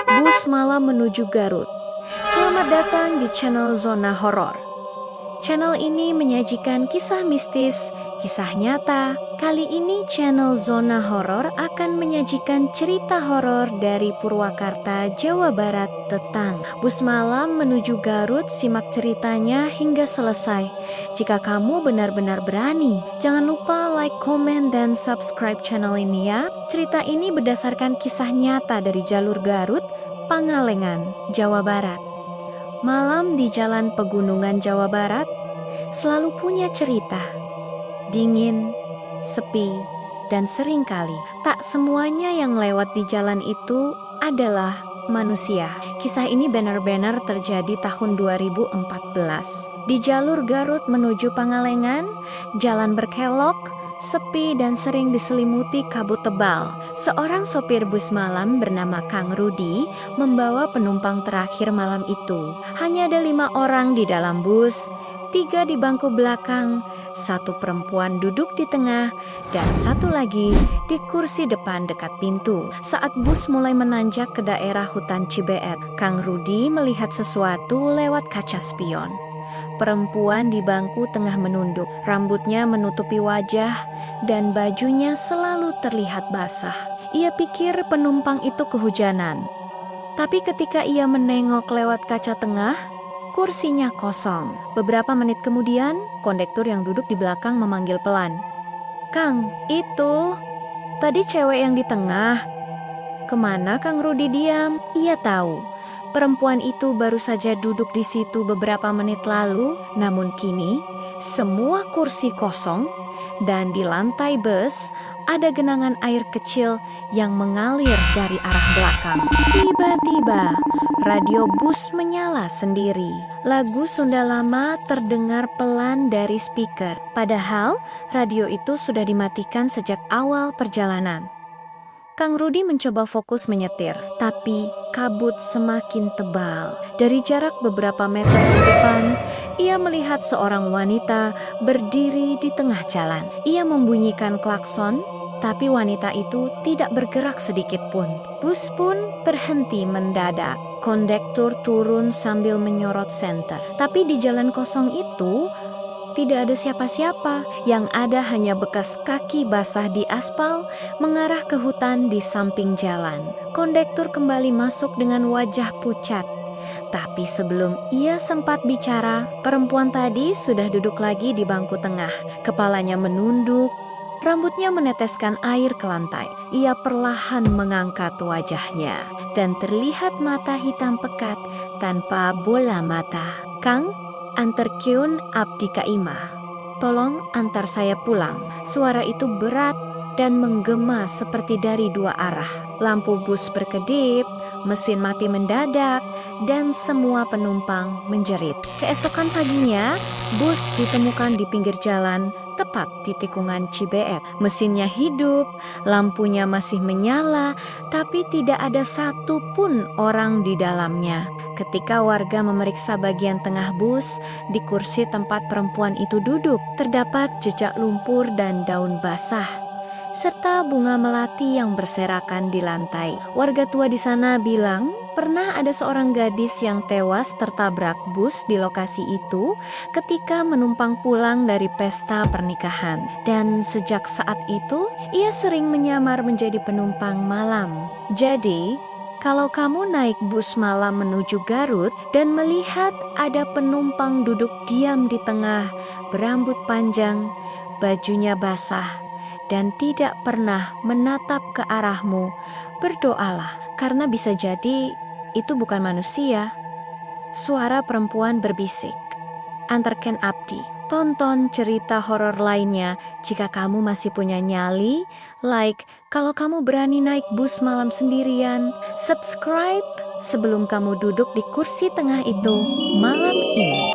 Bus malam menuju Garut. Selamat datang di channel Zona Horor. Channel ini menyajikan kisah mistis, kisah nyata. Kali ini channel Zona Horor akan menyajikan cerita horor dari Purwakarta, Jawa Barat tentang bus malam menuju Garut. Simak ceritanya hingga selesai. Jika kamu benar-benar berani, jangan lupa like, komen, dan subscribe channel ini ya. Cerita ini berdasarkan kisah nyata dari jalur Garut, Pangalengan, Jawa Barat. Malam di jalan pegunungan Jawa Barat selalu punya cerita. Dingin, sepi, dan seringkali tak semuanya yang lewat di jalan itu adalah manusia. Kisah ini benar-benar terjadi tahun 2014. Di jalur Garut menuju Pangalengan, jalan berkelok, sepi dan sering diselimuti kabut tebal. Seorang sopir bus malam bernama Kang Rudi membawa penumpang terakhir malam itu. Hanya ada 5 orang di dalam bus, 3 di bangku belakang, 1 perempuan duduk di tengah, dan 1 lagi di kursi depan dekat pintu. Saat bus mulai menanjak ke daerah hutan Cibeet, Kang Rudi melihat sesuatu lewat kaca spion. Perempuan di bangku tengah menunduk, rambutnya menutupi wajah dan bajunya selalu terlihat basah. Ia pikir penumpang itu kehujanan. Tapi ketika ia menengok lewat kaca tengah, kursinya kosong. Beberapa menit kemudian, kondektur yang duduk di belakang memanggil pelan. "Kang, itu tadi cewek yang di tengah." Kemana Kang Rudi diam? Ia tahu perempuan itu baru saja duduk di situ beberapa menit lalu, namun kini semua kursi kosong dan di lantai bus ada genangan air kecil yang mengalir dari arah belakang. Tiba-tiba radio bus menyala sendiri. Lagu Sunda lama terdengar pelan dari speaker, padahal radio itu sudah dimatikan sejak awal perjalanan. Kang Rudi mencoba fokus menyetir, tapi kabut semakin tebal. Dari jarak beberapa meter di depan, ia melihat seorang wanita berdiri di tengah jalan. Ia membunyikan klakson, tapi wanita itu tidak bergerak sedikit pun. Bus pun berhenti mendadak. Kondektur turun sambil menyorot senter. Tapi di jalan kosong itu, tidak ada siapa-siapa, yang ada hanya bekas kaki basah di aspal mengarah ke hutan di samping jalan. Kondektur kembali masuk dengan wajah pucat. Tapi sebelum ia sempat bicara, perempuan tadi sudah duduk lagi di bangku tengah. Kepalanya menunduk, rambutnya meneteskan air ke lantai. Ia perlahan mengangkat wajahnya dan terlihat mata hitam pekat tanpa bola mata. "Kang, antar Kyun abdi ka imah. Tolong antar saya pulang." Suara itu berat dan menggema seperti dari 2 arah. Lampu bus berkedip, mesin mati mendadak, dan semua penumpang menjerit. Keesokan paginya, bus ditemukan di pinggir jalan, tepat di tikungan Cibeet. Mesinnya hidup, lampunya masih menyala, tapi tidak ada satu pun orang di dalamnya. Ketika warga memeriksa bagian tengah bus, di kursi tempat perempuan itu duduk, terdapat jejak lumpur dan daun basah, serta bunga melati yang berserakan di lantai. Warga tua di sana bilang, pernah ada seorang gadis yang tewas tertabrak bus di lokasi itu ketika menumpang pulang dari pesta pernikahan. Dan sejak saat itu, ia sering menyamar menjadi penumpang malam. Jadi, kalau kamu naik bus malam menuju Garut dan melihat ada penumpang duduk diam di tengah, berambut panjang, bajunya basah, dan tidak pernah menatap ke arahmu, berdoalah, karena bisa jadi itu bukan manusia. Suara perempuan berbisik. Antarkan abdi. Tonton cerita horor lainnya jika kamu masih punya nyali, like kalau kamu berani naik bus malam sendirian, subscribe sebelum kamu duduk di kursi tengah itu malam ini.